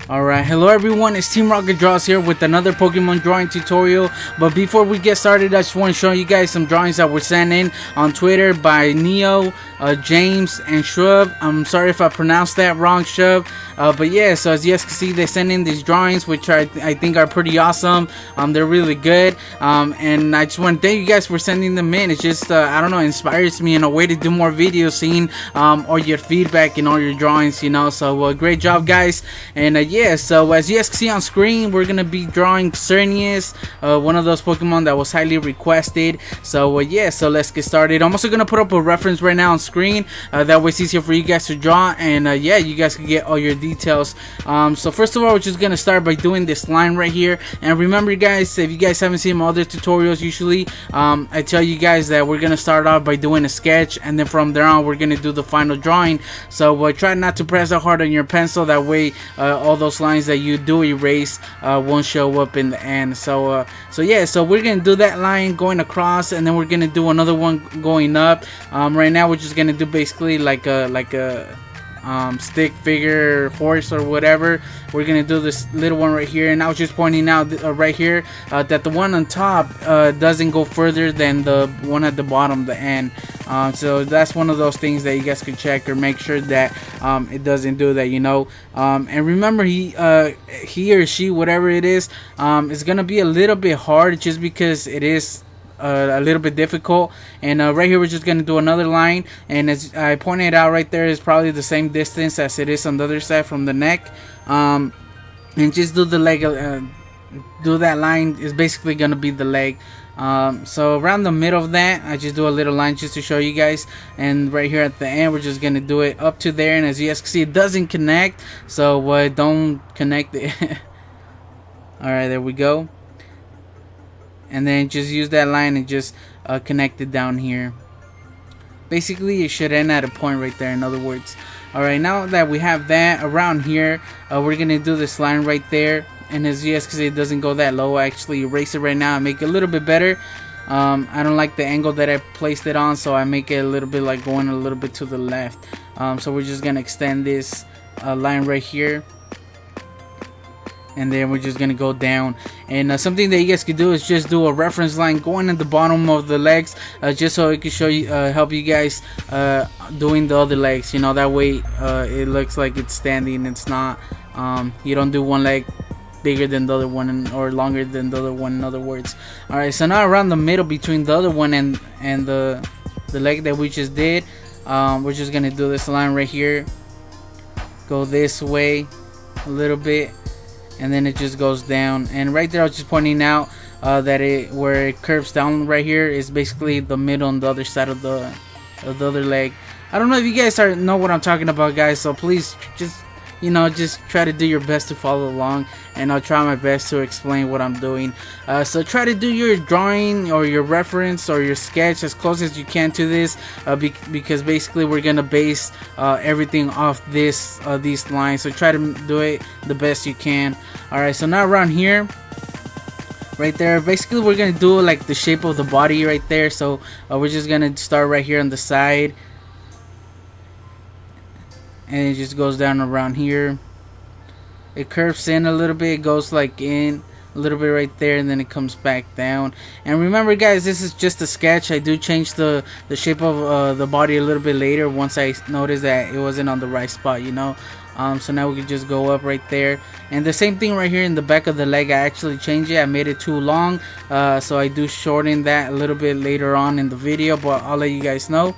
Alright, hello everyone, it's Teamrocketdraws here with another Pokemon drawing tutorial. But before we get started, I just want to show you guys some drawings that were sent in on Twitter by Neo, James, and Shrub. I'm sorry if I pronounced that wrong, Shrub. But yeah, so as you guys can see, they sent in these drawings, which I think are pretty awesome. They're really good. And I just want to thank you guys for sending them in. It's just, I don't know, inspires me in a way to do more videos, seeing all your feedback and all your drawings, you know. So great job, guys. And yeah, so as you guys can see on screen, we're gonna be drawing Xerneas, one of those Pokemon that was highly requested. So yeah, so let's get started. I'm also gonna put up a reference right now on screen, that way it's easier for you guys to draw, and yeah, you guys can get all your details. So first of all, we're just gonna start by doing this line right here. And remember, guys, if you guys haven't seen my other tutorials, usually I tell you guys that we're gonna start off by doing a sketch, and then from there on we're gonna do the final drawing. So try not to press that hard on your pencil, that way all those lines that you do erase won't show up in the end. So yeah, so we're gonna do that line going across, and then we're gonna do another one going up. Right now we're just gonna do basically like a stick figure horse or whatever. We're gonna do this little one right here, and I was just pointing out right here that the one on top doesn't go further than the one at the bottom, the end. So that's one of those things that you guys can check or make sure that it doesn't do that, you know. And remember, he or she, whatever it is gonna be a little bit hard, just because it is a little bit difficult. And right here we're just gonna do another line, and as I pointed out right there, is probably the same distance as it is on the other side from the neck. And just do the leg, do that line is basically gonna be the leg. So around the middle of that, I just do a little line just to show you guys, and right here at the end we're just gonna do it up to there. And as you guys can see, it doesn't connect, so don't connect it. Alright, there we go. And then just use that line and just connect it down here. Basically it should end at a point right there, in other words. Alright, now that we have that around here, we're gonna do this line right there. And as you guys can see, it doesn't go that low. I actually erase it right now and make it a little bit better. I don't like the angle that I placed it on, so I make it a little bit like going a little bit to the left. So we're just gonna extend this line right here, and then we're just gonna go down. And something that you guys could do is just do a reference line going at the bottom of the legs, just so it can show you, help you guys doing the other legs, you know. That way it looks like it's standing. It's not, you don't do one leg bigger than the other one, or longer than the other one, in other words. Alright, so now around the middle between the other one and the leg that we just did, we're just gonna do this line right here, go this way a little bit, and then it just goes down. And right there I was just pointing out that where it curves down right here is basically the middle on the other side of the other leg. I don't know if you guys know what I'm talking about, guys, so please just, you know, just try to do your best to follow along, and I'll try my best to explain what I'm doing. So try to do your drawing or your reference or your sketch as close as you can to this, because basically we're gonna base everything off these lines. So try to do it the best you can. Alright, so now around here right there, basically we're gonna do like the shape of the body right there. So we're just gonna start right here on the side, and it just goes down around here. It curves in a little bit, it goes like in a little bit right there, and then it comes back down. And remember, guys, this is just a sketch. I do change the shape of the body a little bit later once I notice that it wasn't on the right spot, you know. So now we can just go up right there. And the same thing right here in the back of the leg, I actually changed it. I made it too long, so I do shorten that a little bit later on in the video, but I'll let you guys know.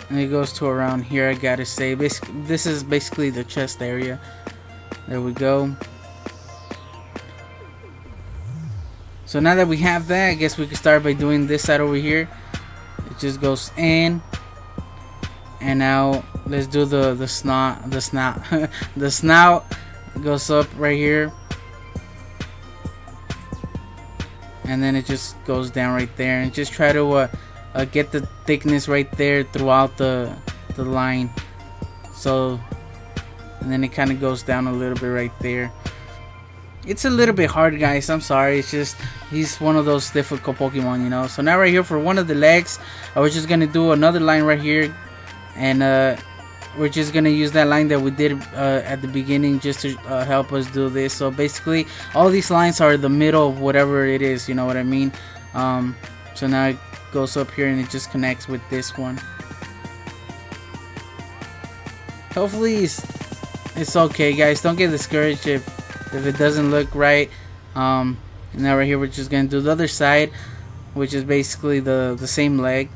And it goes to around here, I gotta say. This is basically the chest area. There we go. So now that we have that, I guess we can start by doing this side over here. It just goes in, and now let's do the snout. The snout goes up right here, and then it just goes down right there. And just try to get the thickness right there throughout the line. So, and then it kind of goes down a little bit right there. It's a little bit hard, guys, I'm sorry. It's just, he's one of those difficult Pokemon, you know. So now right here for one of the legs, we're just gonna do another line right here, and we're just gonna use that line that we did at the beginning just to help us do this. So basically all these lines are the middle of whatever it is, you know what I mean. So now it goes up here and it just connects with this one. Hopefully it's okay, guys. Don't get discouraged if it doesn't look right. Now right here we're just gonna do the other side, which is basically the same leg,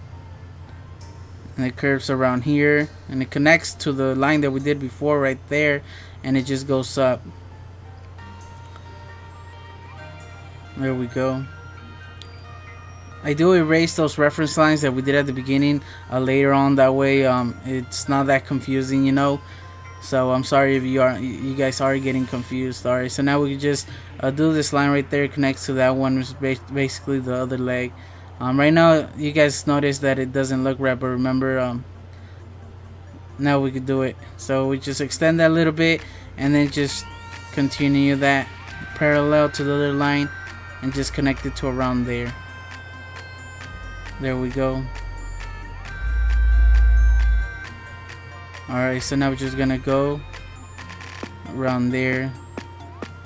and it curves around here and it connects to the line that we did before right there, and it just goes up. There we go. I do erase those reference lines that we did at the beginning later on, that way it's not that confusing, you know. So I'm sorry if you guys are getting confused. Alright, so now we can just do this line right there, connects to that one, which is basically the other leg. Right now you guys notice that it doesn't look right, but remember, now we could do it. So we just extend that a little bit and then just continue that parallel to the other line and just connect it to around there. There we go. Alright, so now we're just gonna go around there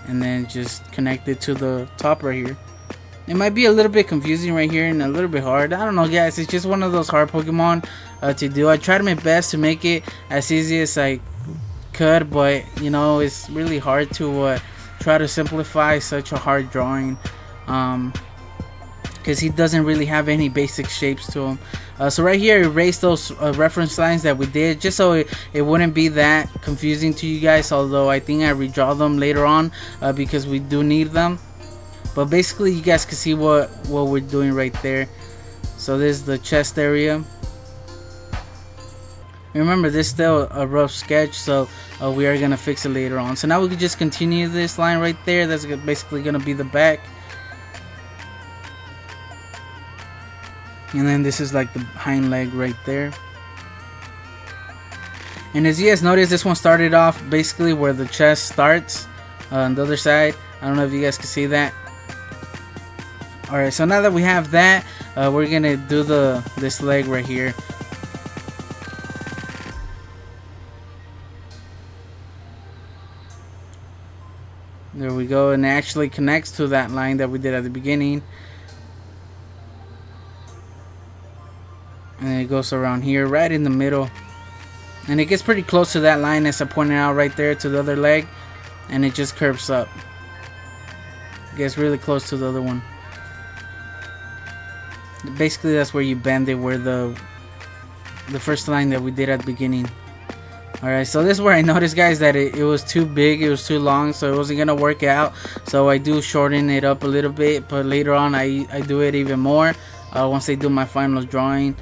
and then just connect it to the top right here. It might be a little bit confusing right here and a little bit hard. I don't know, guys. It's just one of those hard Pokemon to do. I tried my best to make it as easy as I could, but you know, it's really hard to try to simplify such a hard drawing. Because he doesn't really have any basic shapes to him. So right here, erase those reference lines that we did, just so it wouldn't be that confusing to you guys, although I think I redraw them later on because we do need them. But basically you guys can see what we're doing right there. So this is the chest area. Remember, this is still a rough sketch, so we are gonna fix it later on. So now we can just continue this line right there. That's basically gonna be the back. And then this is like the hind leg right there. And as you guys notice, this one started off basically where the chest starts on the other side. I don't know if you guys can see that. Alright, so now that we have that, we're gonna do this leg right here. There we go, and it actually connects to that line that we did at the beginning. And it goes around here, right in the middle. And it gets pretty close to that line as I pointed out right there to the other leg. And it just curves up. It gets really close to the other one. Basically, that's where you bend it, where the first line that we did at the beginning. Alright, so this is where I noticed, guys, that it was too big, it was too long, so it wasn't gonna work out. So I do shorten it up a little bit, but later on I do it even more once I do my final drawing.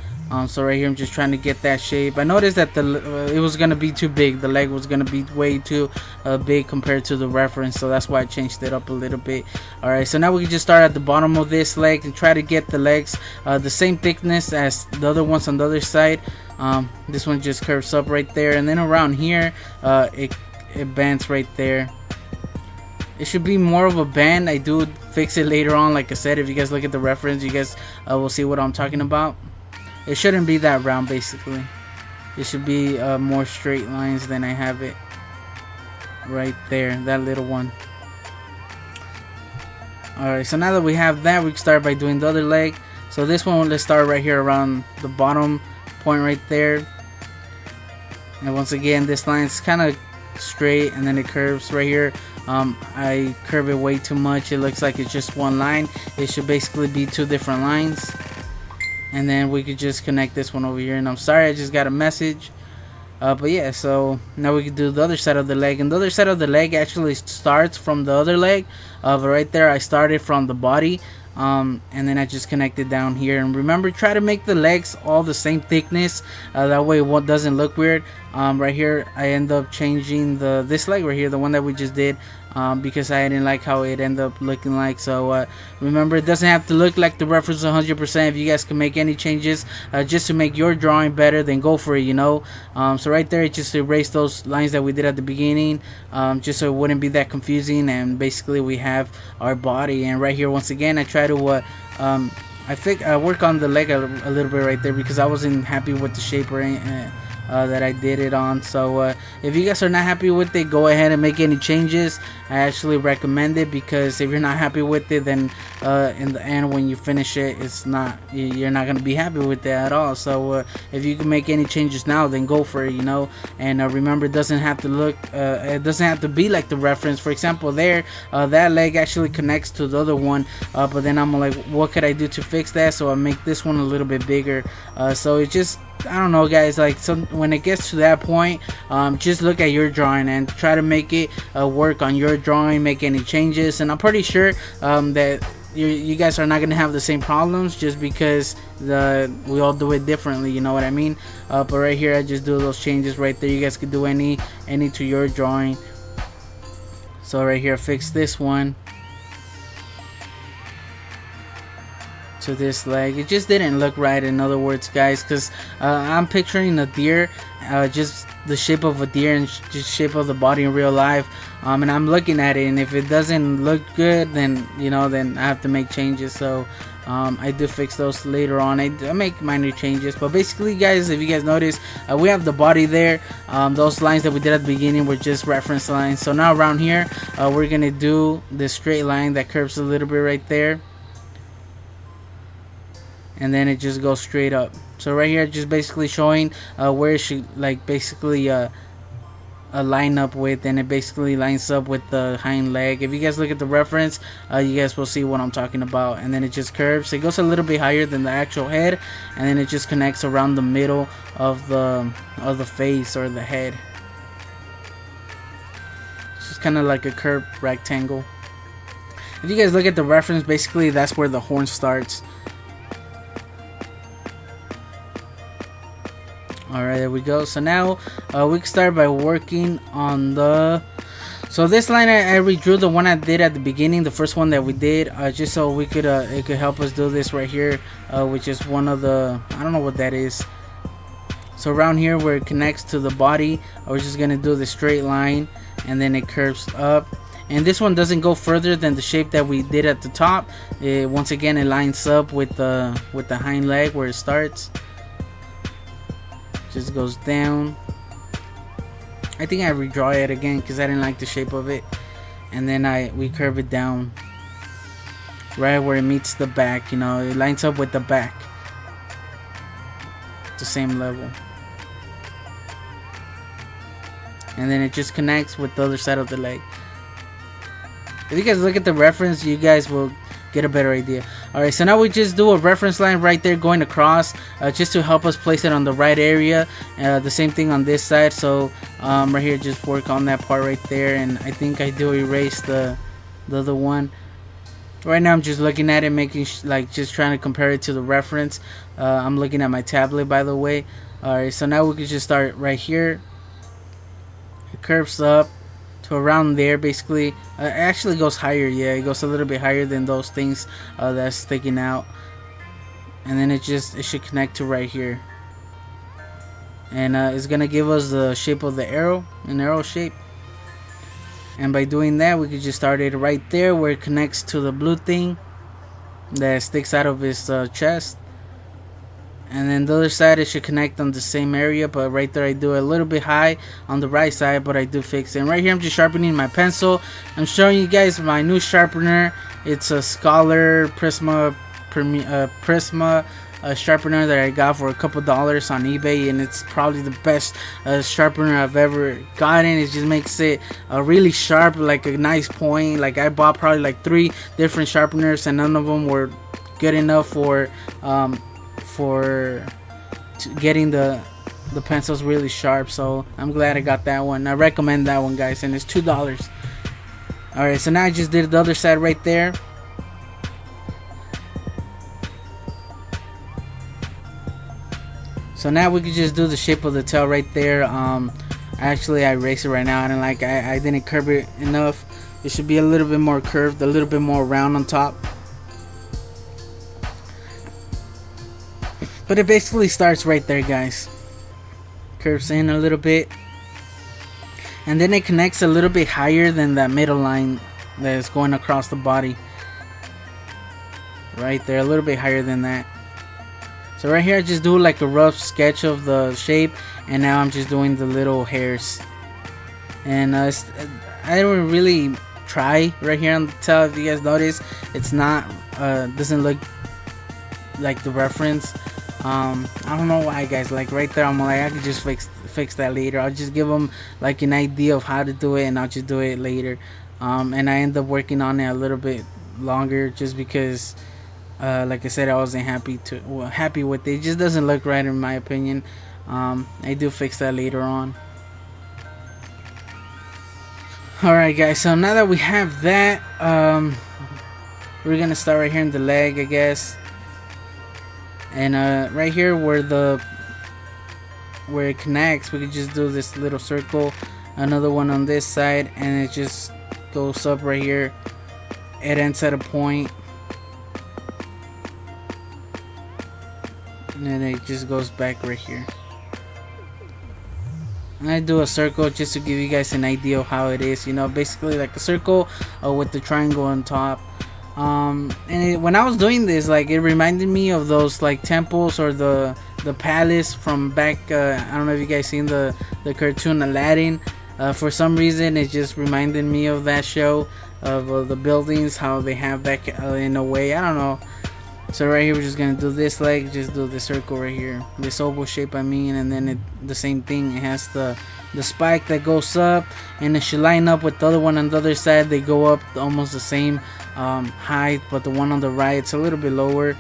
So right here I'm just trying to get that shape. I noticed that it was gonna be too big. The leg was gonna be way too big compared to the reference, so that's why I changed it up a little bit. Alright, so now we can just start at the bottom of this leg and try to get the legs the same thickness as the other ones on the other side. This one just curves up right there, and then around here it bends right there. It should be more of a bend. I do fix it later on. Like I said, if you guys look at the reference, you guys will see what I'm talking about. It shouldn't be that round, basically. It should be more straight lines than I have it right there, that little one. Alright, so now that we have that, we can start by doing the other leg. So this one, let's start right here around the bottom point right there. And once again, this line is kind of straight and then it curves right here. I curve it way too much. It looks like it's just one line. It should basically be two different lines. And then we could just connect this one over here. And I'm sorry, I just got a message. But yeah, so now we can do the other side of the leg. And the other side of the leg actually starts from the other leg. But right there, I started from the body. And then I just connected down here. And remember, try to make the legs all the same thickness. That way it doesn't look weird. Right here, I end up changing this leg right here, the one that we just did. Because I didn't like how it ended up looking like. So remember, it doesn't have to look like the reference 100%. If you guys can make any changes just to make your drawing better, then go for it, you know. So right there, just erase those lines that we did at the beginning, just so it wouldn't be that confusing. And basically we have our body. And right here, once again, I try to I work on the leg a little bit right there because I wasn't happy with the shape that I did it on. So if you guys are not happy with it, go ahead and make any changes. I actually recommend it, because if you're not happy with it, then in the end when you finish it, you're not gonna be happy with it at all. So if you can make any changes now, then go for it, and remember, it doesn't have to be like the reference. For example, there that leg actually connects to the other one, but then I'm like, what could I do to fix that? So I make this one a little bit bigger. So it just, I don't know, guys, like when it gets to that point, just look at your drawing and try to make it work on your drawing, make any changes, and I'm pretty sure that you guys are not gonna have the same problems, just because we all do it differently, you know what I mean? But right here, I just do those changes right there. You guys could do any to your drawing. So right here, fix this one to this leg. It just didn't look right, in other words, guys, because I'm picturing a deer, just the shape of a deer and just shape of the body in real life, and I'm looking at it, and if it doesn't look good, then then I have to make changes. So I do fix those later on. I make minor changes, but basically, guys, if you guys notice, we have the body there. Those lines that we did at the beginning were just reference lines. So now around here, we're gonna do this straight line that curves a little bit right there, and then it just goes straight up. So right here, just basically showing where it should basically line up with, and it basically lines up with the hind leg. If you guys look at the reference, you guys will see what I'm talking about. And then it just curves. It goes a little bit higher than the actual head, and then it just connects around the middle of the face or the head. It's just kind of like a curved rectangle. If you guys look at the reference, basically that's where the horn starts. Alright, there we go. So now we can start by working on so this line I redrew the one I did at the beginning, the first one that we did, just so we could it could help us do this right here, which is one of the, I don't know what that is. So around here where it connects to the body, we're just gonna do the straight line, and then it curves up. And this one doesn't go further than the shape that we did at the top. Once again, it lines up with the hind leg where it starts. Just goes down. I think I redraw it again because I didn't like the shape of it, and then we curve it down right where it meets the back. It lines up with the back, the same level, and then it just connects with the other side of the leg. If you guys look at the reference, you guys will get a better idea. Alright, so now we just do a reference line right there going across, just to help us place it on the right area. The same thing on this side. So right here, just work on that part right there, and I think I do erase the other one. Right now I'm just looking at it, making just trying to compare it to the reference. I'm looking at my tablet, by the way. Alright, so now we can just start right here. It curves up to around there. Basically it actually goes higher. Yeah, it goes a little bit higher than those things that's sticking out, and then it should connect to right here, and it's gonna give us the shape of the arrow, an arrow shape. And by doing that, we could just start it right there where it connects to the blue thing that sticks out of his chest. And then the other side, it should connect on the same area, but right there I do a little bit high on the right side, but I do fix it. And right here I'm just sharpening my pencil. I'm showing you guys my new sharpener. It's a Scholar Prisma sharpener that I got for a couple dollars on eBay, and it's probably the best sharpener I've ever gotten. It just makes it really sharp, like a nice point. Like I bought probably like 3 different sharpeners, and none of them were good enough for getting the pencils really sharp. So I'm glad I got that one. I recommend that one, guys, and it's $2. Alright, so now I just did the other side right there. So now we can just do the shape of the tail right there. Actually I erase it right now. I didn't curve it enough. It should be a little bit more curved, a little bit more round on top. But it basically starts right there, guys. Curves in a little bit, and then it connects a little bit higher than that middle line that is going across the body. Right there, a little bit higher than that. So right here I just do like a rough sketch of the shape, and now I'm just doing the little hairs. And I don't really try right here on the tail. If you guys notice, it's not doesn't look like the reference. I don't know why, guys. Like right there, I'm like, I could just fix that later. I'll just give them like an idea of how to do it, and I'll just do it later. And I end up working on it a little bit longer just because, like I said, I wasn't happy with it. It just doesn't look right in my opinion. I do fix that later on. Alright, guys, so now that we have that, we're gonna start right here in the leg, I guess. And right here where it connects, we could just do this little circle, another one on this side, and it just goes up right here. It ends at a point, and then it just goes back right here. I do a circle just to give you guys an idea of how it is, you know, basically like a circle with the triangle on top. When I was doing this, like, it reminded me of those like temples or the palace from back. I don't know if you guys seen the cartoon Aladdin. For some reason, it just reminded me of that show, of the buildings, how they have that in a way. I don't know. So right here, we're just gonna do this leg, just do the circle right here, this oval shape, I mean, and then the same thing. It has the spike that goes up, and it should line up with the other one on the other side. They go up almost the same height, but the one on the right, it's a little bit lower.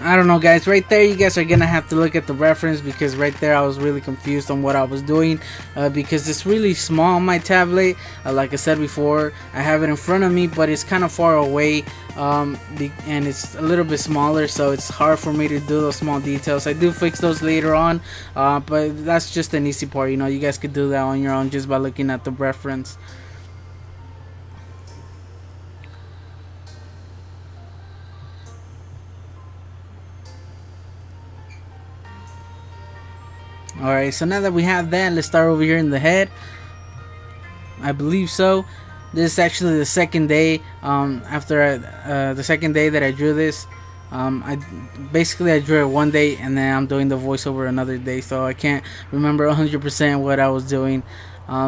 I don't know, guys. Right there, you guys are gonna have to look at the reference, because right there I was really confused on what I was doing, because it's really small on my tablet. Like I said before, I have it in front of me, but it's kind of far away, and it's a little bit smaller, so it's hard for me to do those small details. I do fix those later on, but that's just an easy part. You know, you guys could do that on your own just by looking at the reference. Alright, so now that we have that, let's start over here in the head. I believe so. This is actually the second day after the second day that I drew this. I drew it one day, and then I'm doing the voiceover another day, so I can't remember 100% what I was doing.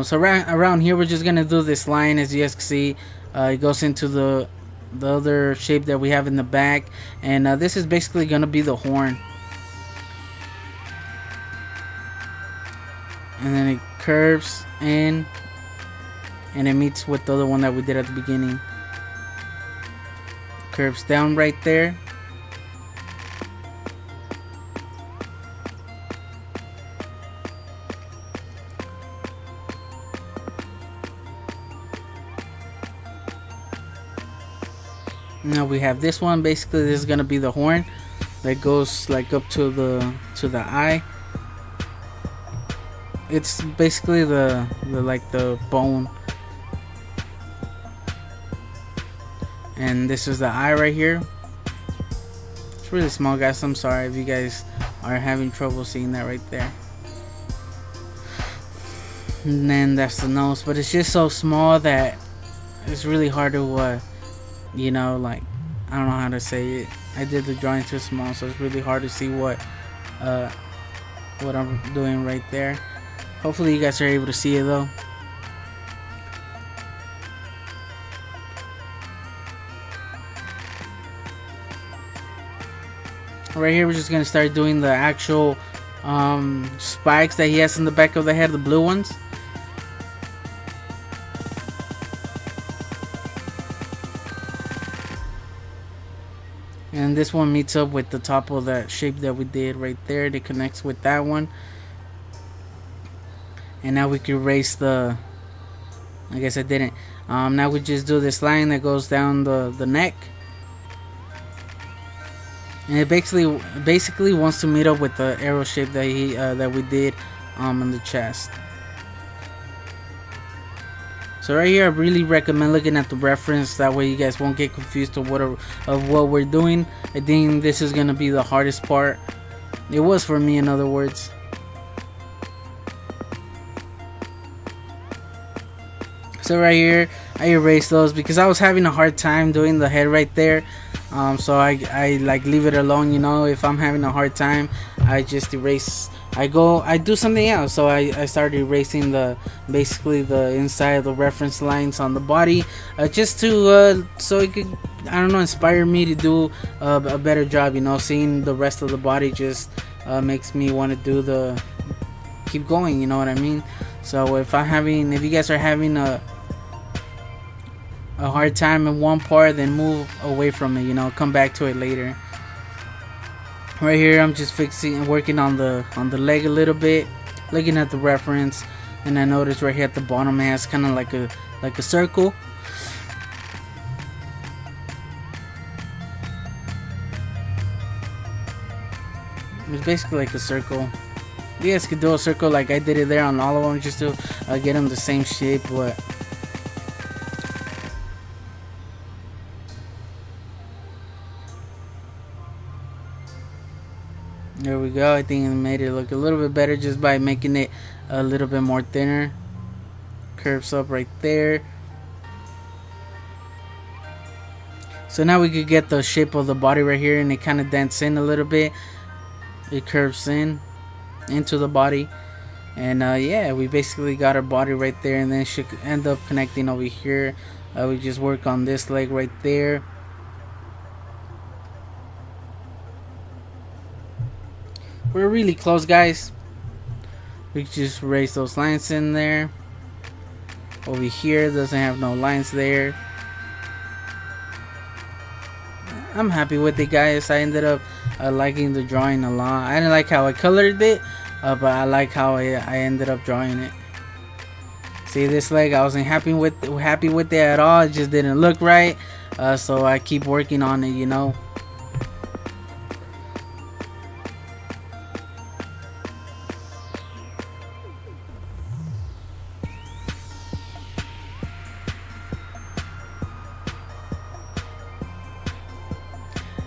So around here, we're just gonna do this line. As you guys can see, it goes into the other shape that we have in the back, and this is basically gonna be the horn. And then it curves in, and it meets with the other one that we did at the beginning. Curves down right there. Now we have this one. Basically, this is gonna be the horn that goes like up to the eye. It's basically the bone, and this is the eye right here. It's really small, guys. I'm sorry if you guys are having trouble seeing that right there. And then that's the nose, but it's just so small that it's really hard to you know, like, I don't know how to say it. I did the drawing too small, so it's really hard to see what I'm doing right there. Hopefully you guys are able to see it though. Right here, we're just gonna start doing the actual spikes that he has in the back of the head, the blue ones. And this one meets up with the top of that shape that we did right there. It connects with that one. And now we can erase the, I guess I didn't. Now we just do this line that goes down the neck. And it basically wants to meet up with the arrow shape that we did on the chest. So right here, I really recommend looking at the reference. That way you guys won't get confused of what we're doing. I think this is gonna be the hardest part. It was for me, in other words. So right here, I erased those because I was having a hard time doing the head right there. So I like leave it alone, you know. If I'm having a hard time, I just erase I do something else. So I started erasing basically the inside of the reference lines on the body, just to so it could, I don't know, inspire me to do a better job. You know, seeing the rest of the body just makes me want to keep going. You know what I mean? So if you guys are having a hard time in one part, then move away from it. You know, come back to it later. Right here, I'm just working on the leg a little bit, looking at the reference, and I noticed right here at the bottom it has kind of like a circle. It's basically like a circle. You guys could do a circle like I did it there on all of them, just to get them the same shape. But there we go. I think I made it look a little bit better just by making it a little bit more thinner. Curves up right there. So now we could get the shape of the body right here, and it kind of dents in a little bit. It curves into the body, and yeah, we basically got our body right there, and then it should end up connecting over here. We just work on this leg right there. We're really close, guys. We just erase those lines in there. Over here doesn't have no lines there. I'm happy with it, guys. I ended up liking the drawing a lot. I didn't like how I colored it, but I like how I ended up drawing it. See, this leg, I wasn't happy with it at all. It just didn't look right, so I keep working on it, you know.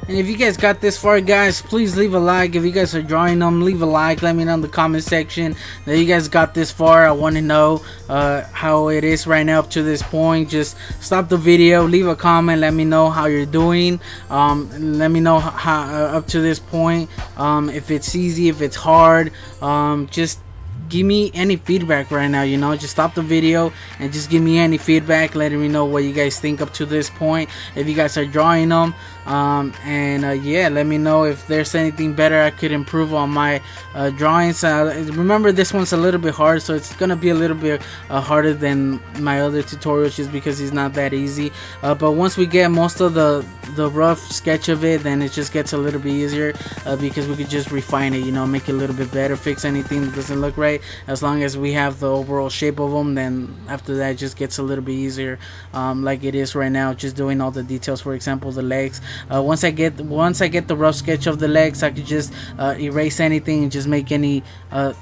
And if you guys got this far, guys, please leave a like. If you guys are drawing them, leave a like. Let me know in the comment section that you guys got this far. I want to know how it is right now up to this point. Just stop the video, leave a comment, let me know how you're doing. Let me know how up to this point, if it's easy, if it's hard. Just give me any feedback right now, you know. Just stop the video and just give me any feedback, letting me know what you guys think up to this point, if you guys are drawing them. Yeah, let me know if there's anything better I could improve on my drawings. Remember, this one's a little bit hard, so it's gonna be a little bit harder than my other tutorials, just because it's not that easy. But once we get most of the rough sketch of it, then it just gets a little bit easier, because we could just refine it, you know, make it a little bit better, fix anything that doesn't look right. As long as we have the overall shape of them, then after that it just gets a little bit easier, like it is right now, just doing all the details. For example, the legs. Once I get the rough sketch of the legs, I could just erase anything and just make any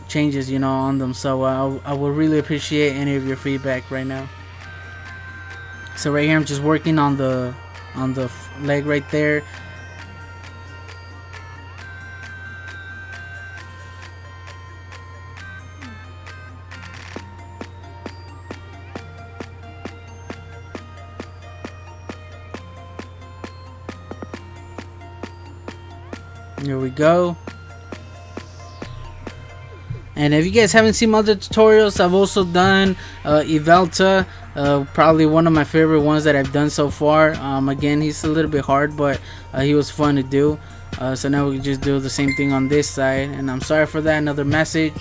changes, you know, on them. So I would really appreciate any of your feedback right now. So right here, I'm just working on the leg right there. Here we go. And if you guys haven't seen my other tutorials, I've also done Evelta, probably one of my favorite ones that I've done so far. Again, he's a little bit hard, but he was fun to do. So now we can just do the same thing on this side. And I'm sorry for that, another message.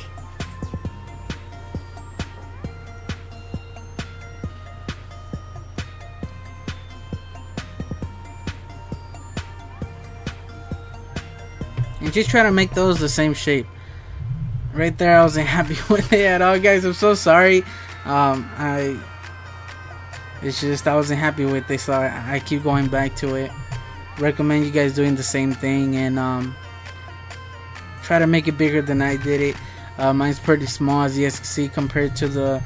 And just try to make those the same shape. Right there, I wasn't happy with it at all, guys. I'm so sorry. It's just I wasn't happy with it, so I keep going back to it. Recommend you guys doing the same thing, and try to make it bigger than I did it. Mine's pretty small, as you guys can see, compared to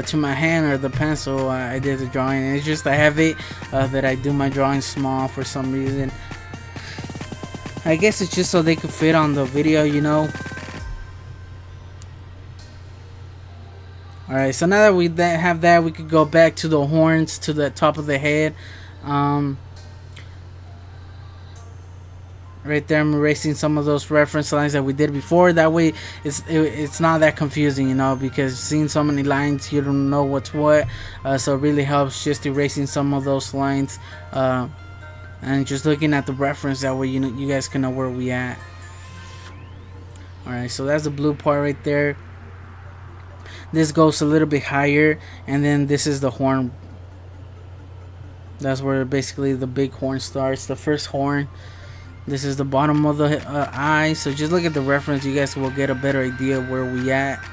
to my hand or the pencil. I did the drawing, and it's just I have it that I do my drawing small for some reason. I guess it's just so they could fit on the video, you know. Alright, so now that we have that, we could go back to the horns, to the top of the head. Right right there I'm erasing some of those reference lines that we did before. That way it's not that confusing, you know, because seeing so many lines you don't know what's what. So it really helps just erasing some of those lines and just looking at the reference. That way you guys can know where we at. Alright, so that's the blue part right there. This goes a little bit higher, and then this is the horn. That's where basically the big horn starts, the first horn. This is the bottom of the eye. So just look at the reference, you guys will get a better idea of where we at.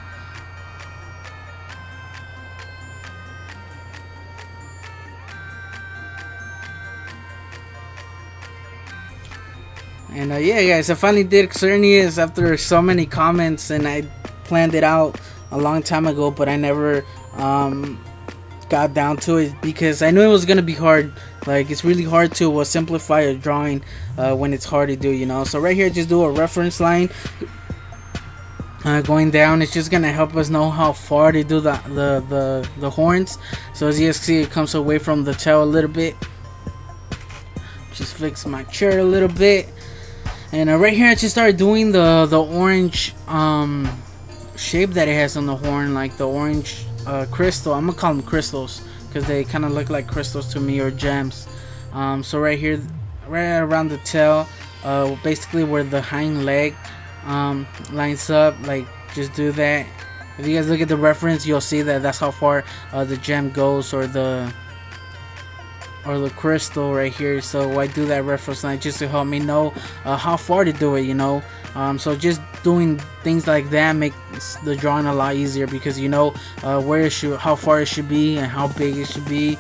And yeah guys, I finally did Xerneas after so many comments, and I planned it out a long time ago, but I never got down to it because I knew it was gonna be hard. Like, it's really hard to simplify a drawing when it's hard to do, you know. So right here, just do a reference line going down. It's just gonna help us know how far to do the horns. So as you guys see, it comes away from the tail a little bit. Just fix my chair a little bit. And right here I just started doing the orange shape that it has on the horn, like the orange crystal. I'm gonna call them crystals because they kind of look like crystals to me, or gems. So right here, right around the tail, basically where the hind leg lines up, like just do that. If you guys look at the reference, you'll see that that's how far the gem goes, or the crystal right here. So I do that reference line just to help me know how far to do it, you know. So just doing things like that makes the drawing a lot easier, because you know how far it should be and how big it should be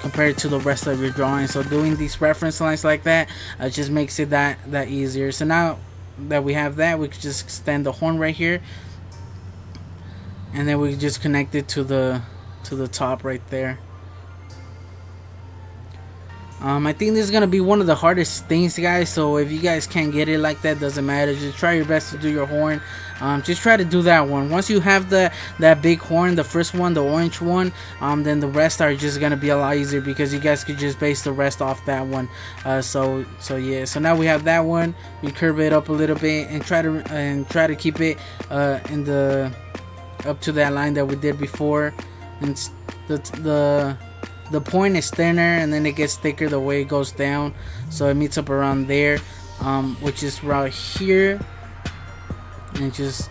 compared to the rest of your drawing. So doing these reference lines like that just makes it that easier. So now that we have that, we can just extend the horn right here, and then we just connect it to the top right there. I think this is gonna be one of the hardest things, guys. So if you guys can't get it like that, doesn't matter. Just try your best to do your horn. Just try to do that one. Once you have that big horn, the first one, the orange one, then the rest are just gonna be a lot easier, because you guys could just base the rest off that one. So yeah. So now we have that one. We curve it up a little bit and try to keep it in the up to that line that we did before. And the point is thinner, and then it gets thicker the way it goes down, so it meets up around there, which is right here, and it just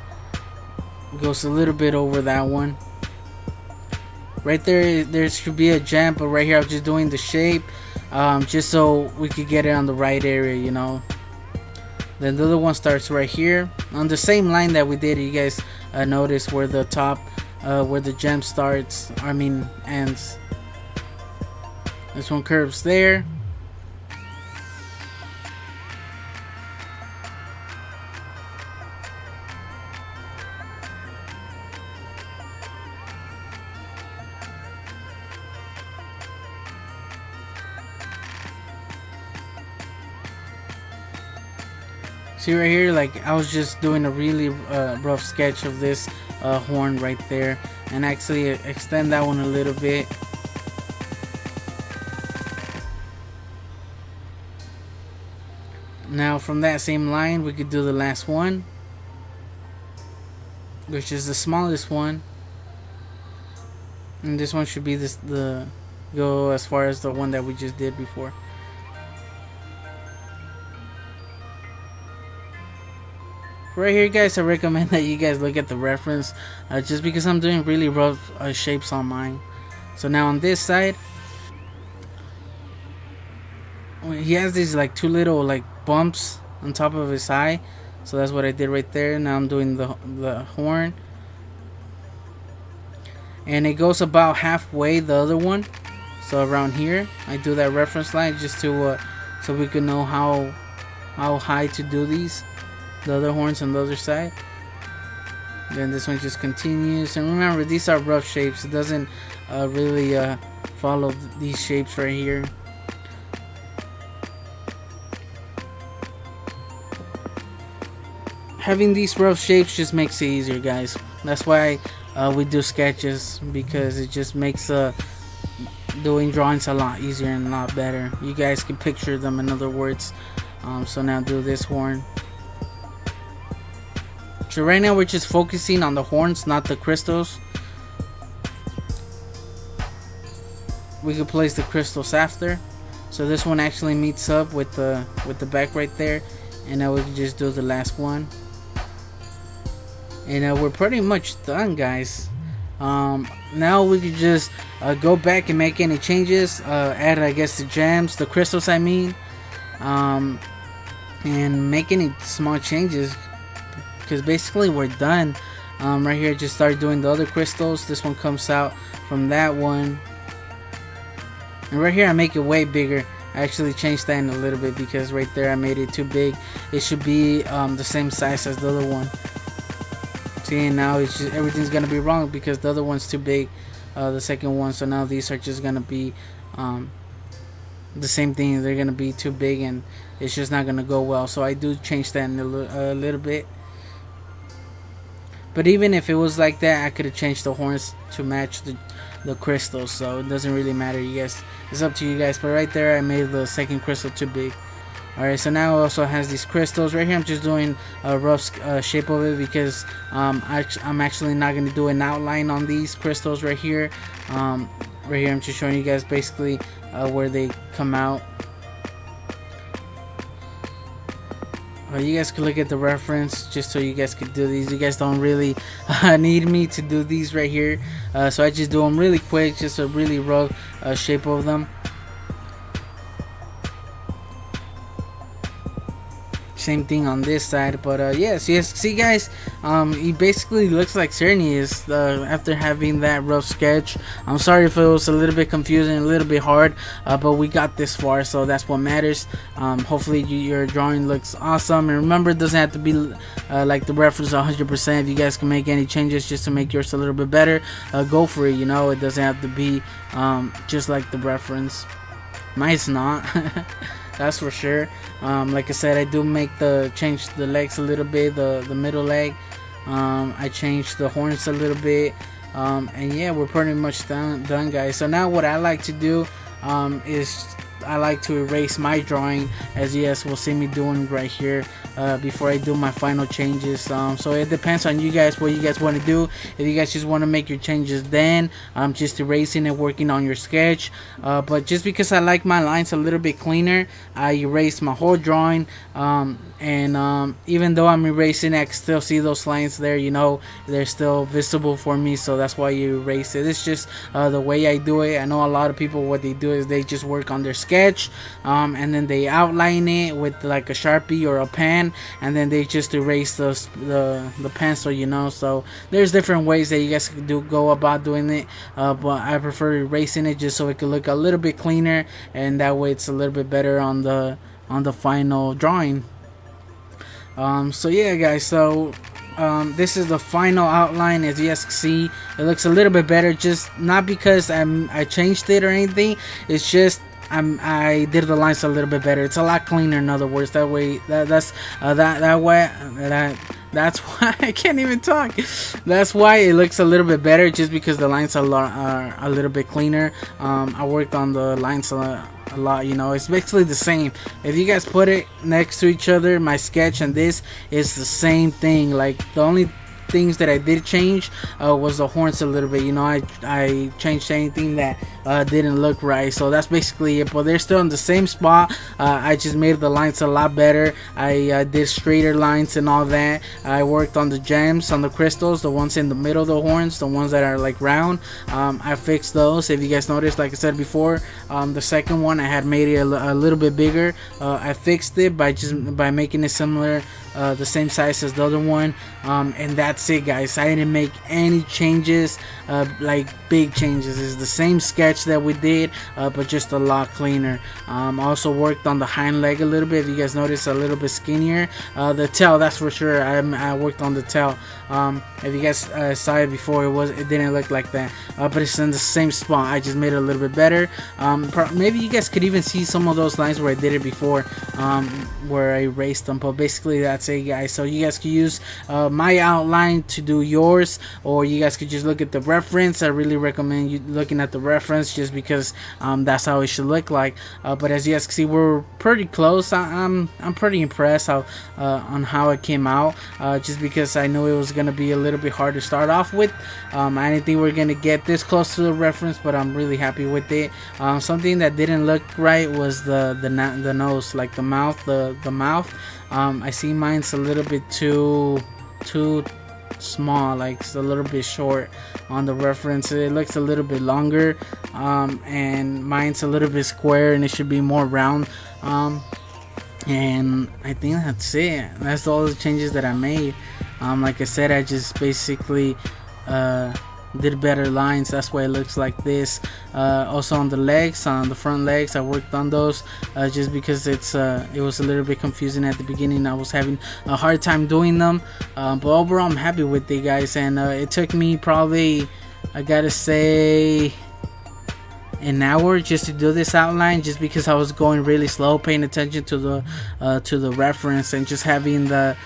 goes a little bit over that one. Right there should be a gem, but right here I'm just doing the shape, just so we could get it on the right area, you know. Then the other one starts right here on the same line that we did. You guys notice where the top, where the gem starts, ends. This one curves there. See right here, like I was just doing a really rough sketch of this horn right there, and actually extend that one a little bit. Now from that same line, we could do the last one, which is the smallest one, and this one should be go as far as the one that we just did before. Right here, guys, I recommend that you guys look at the reference, just because I'm doing really rough shapes on mine. So now on this side, he has these like two little like bumps on top of his eye, so that's what I did right there. Now I'm doing the horn, and it goes about halfway the other one, so around here I do that reference line just to so we can know how high to do these, the other horns on the other side. Then this one just continues, and remember, these are rough shapes. It doesn't really follow these shapes right here. Having these rough shapes just makes it easier, guys. That's why we do sketches, because it just makes doing drawings a lot easier and a lot better. You guys can picture them, in other words. So now do this horn. So right now we're just focusing on the horns, not the crystals. We could place the crystals after. So this one actually meets up with the back right there, and now we can just do the last one. And we're pretty much done, guys. Now we can just go back and make any changes, add, I guess, the gems, the crystals, I mean, and make any small changes, because basically we're done. Right here, just start doing the other crystals. This one comes out from that one, and right here I make it way bigger. I actually changed that in a little bit because right there I made it too big. It should be the same size as the other one. See, now it's just, everything's gonna be wrong because the other one's too big, the second one. So now these are just gonna be the same thing. They're gonna be too big, and it's just not gonna go well. So I do change that in a little bit. But even if it was like that, I could have changed the horns to match the crystals. So it doesn't really matter, you guys. It's up to you guys. But right there, I made the second crystal too big. Alright, so now it also has these crystals. Right here I'm just doing a rough shape of it because I'm actually not going to do an outline on these crystals right here. Right here I'm just showing you guys basically where they come out. You guys could look at the reference just so you guys could do these. You guys don't really need me to do these right here. So I just do them really quick, just a really rough shape of them. Same thing on this side, but yes, see guys, he basically looks like Xerneas after having that rough sketch. I'm sorry if it was a little bit confusing, a little bit hard, but we got this far, so that's what matters. Hopefully your drawing looks awesome, and remember, it doesn't have to be like the reference 100%. If you guys can make any changes just to make yours a little bit better, go for it. You know, it doesn't have to be just like the reference. Mine's not. That's for sure. Like I said, I do change the legs a little bit, the middle leg. I changed the horns a little bit, and yeah, we're pretty much done, guys. So now what I like to do is I like to erase my drawing, as you guys will see me doing right here, before I do my final changes. So it depends on you guys what you guys want to do. If you guys just want to make your changes, then I'm just erasing and working on your sketch. But just because I like my lines a little bit cleaner, I erase my whole drawing. Even though I'm erasing, I can still see those lines there. You know, they're still visible for me, so that's why you erase it. It's just the way I do it. I know a lot of people, what they do is they just work on their sketch, and then they outline it with like a Sharpie or a pen, and then they just erase the pencil, you know. So there's different ways that you guys can go about doing it, but I prefer erasing it just so it can look a little bit cleaner, and that way it's a little bit better on the final drawing. So yeah guys, so this is the final outline. As you guys can see, it looks a little bit better, just not because I changed it or anything. It's just I did the lines a little bit better. It's a lot cleaner, in other words. That way, that's why I can't even talk. That's why it looks a little bit better, just because the lines are a little bit cleaner. I worked on the lines a lot, you know. It's basically the same. If you guys put it next to each other, my sketch and this is the same thing. Like, the only things that I did change was the horns a little bit, you know. I changed anything that didn't look right, so that's basically it. But they're still in the same spot. I just made the lines a lot better. I did straighter lines and all that. I worked on the gems, on the crystals, the ones in the middle of the horns, the ones that are like round. I fixed those. If you guys noticed, like I said before, the second one I had made it a little bit bigger. I fixed it by making it similar, the same size as the other one, and that's it, guys. I didn't make any changes, like big changes. It's the same sketch that we did, but just a lot cleaner. Also worked on the hind leg a little bit. If you guys notice, a little bit skinnier. The tail, that's for sure. I worked on the tail. If you guys saw it before, it didn't look like that, but it's in the same spot. I just made it a little bit better. Maybe you guys could even see some of those lines where I did it before, where I erased them. But basically that's that's it, guys. So you guys could use my outline to do yours, or you guys could just look at the reference. I really recommend you looking at the reference, just because that's how it should look like. But as you guys can see, we're pretty close. I'm pretty impressed on how it came out, just because I knew it was gonna be a little bit hard to start off with. I didn't think we were gonna get this close to the reference, but I'm really happy with it. Something that didn't look right was the nose, like the mouth. The mouth. I see mine's a little bit too small, like it's a little bit short on the reference. It looks a little bit longer, and mine's a little bit square, and it should be more round. And I think that's it. That's all the changes that I made. Like I said, I just basically did better lines. That's why it looks like this. Also on the legs, on the front legs, I worked on those, just because it was a little bit confusing at the beginning. I was having a hard time doing them, but overall I'm happy with it, guys. And it took me probably, I gotta say, an hour just to do this outline, just because I was going really slow, paying attention to the reference, and just having the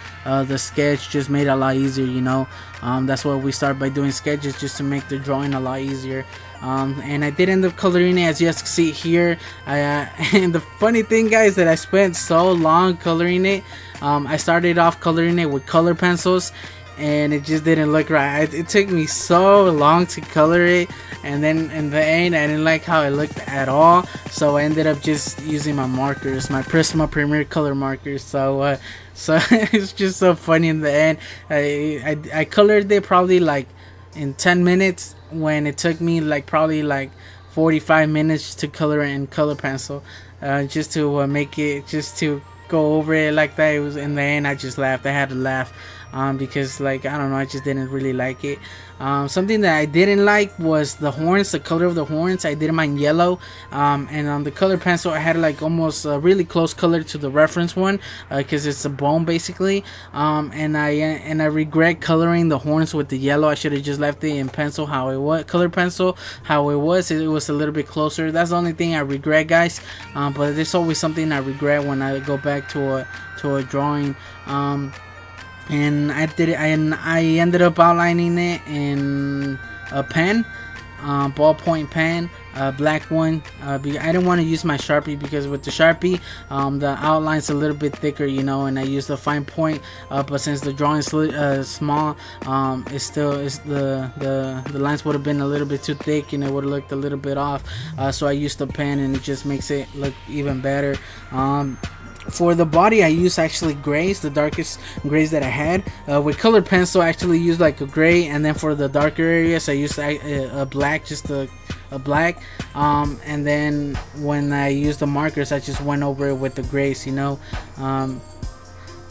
sketch just made it a lot easier, you know. That's why we start by doing sketches, just to make the drawing a lot easier. And I did end up coloring it, as you guys can see here. And the funny thing, guys, that I spent so long coloring it. I started off coloring it with color pencils, and it just didn't look right. It took me so long to color it, and then in the end I didn't like how it looked at all, so I ended up just using my markers, my Prisma Premier color markers. So it's just so funny. In the end, I colored it probably like in 10 minutes, when it took me like probably like 45 minutes to color it in color pencil, just to make it, just to go over it like that. It was, in the end I just laughed. I had to laugh, because, like, I don't know, I just didn't really like it. Something that I didn't like was the horns, the color of the horns. I did mine yellow, and on the color pencil I had like almost a really close color to the reference one, because it's a bone basically. And I regret coloring the horns with the yellow. I should have just left it in pencil how it was, color pencil how it was. It was a little bit closer. That's the only thing I regret, guys. But there's always something I regret when I go back to a drawing. And I did it, and I ended up outlining it in a pen, ballpoint pen, black one. I didn't want to use my Sharpie, because with the Sharpie, the outline's a little bit thicker, you know, and I used a fine point. But since the drawing's small, it's still the lines would have been a little bit too thick, and it would have looked a little bit off. So I used the pen, and it just makes it look even better. For the body, I used actually grays, the darkest grays that I had. With colored pencil, I actually used like a gray, and then for the darker areas, I used a black, just a black. And then when I used the markers, I just went over it with the grays, you know.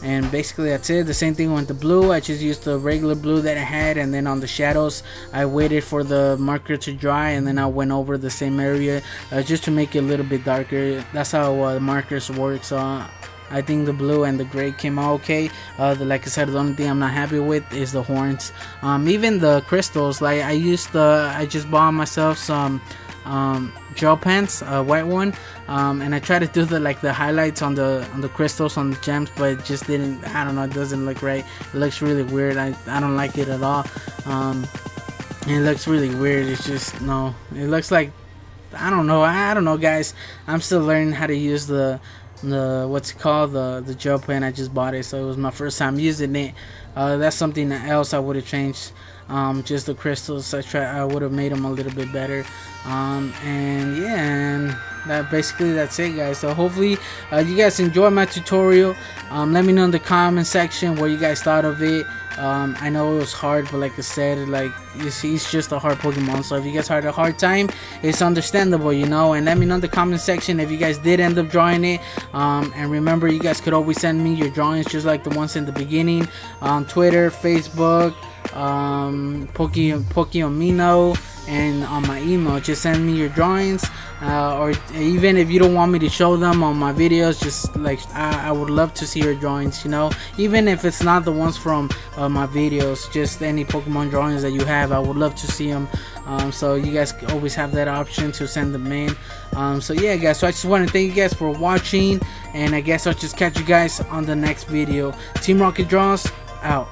And basically that's it. The same thing with the blue. I just used the regular blue that I had, and then on the shadows I waited for the marker to dry, and then I went over the same area, just to make it a little bit darker. That's how the markers work. So I think the blue and the gray came out okay. Like I said, the only thing I'm not happy with is the horns. Even the crystals, like I just bought myself some gel pens, a white one, and I tried to do the highlights on the crystals, on the gems, but it just didn't, I don't know, it doesn't look right. It looks really weird. I don't like it at all. It looks really weird. It's just, no, it looks like, I don't know, guys. I'm still learning how to use the what's it called, the gel pen. I just bought it, so it was my first time using it. That's something else I would have changed. Just the crystals, I would have made them a little bit better. And yeah, and that's it, guys. So hopefully you guys enjoyed my tutorial. Let me know in the comment section what you guys thought of it. I know it was hard, but like I said, like, you see, it's just a hard Pokemon, so if you guys had a hard time, it's understandable, you know. And let me know in the comment section if you guys did end up drawing it. And remember, you guys could always send me your drawings, just like the ones in the beginning, on Twitter, Facebook, Amino, and on my email. Just send me your drawings, or even if you don't want me to show them on my videos, just like, I would love to see your drawings, you know. Even if it's not the ones from my videos, just any Pokemon drawings that you have, I would love to see them. So you guys always have that option to send them in. So yeah guys, so I just want to thank you guys for watching, and I guess I'll just catch you guys on the next video. Team Rocket Draws out.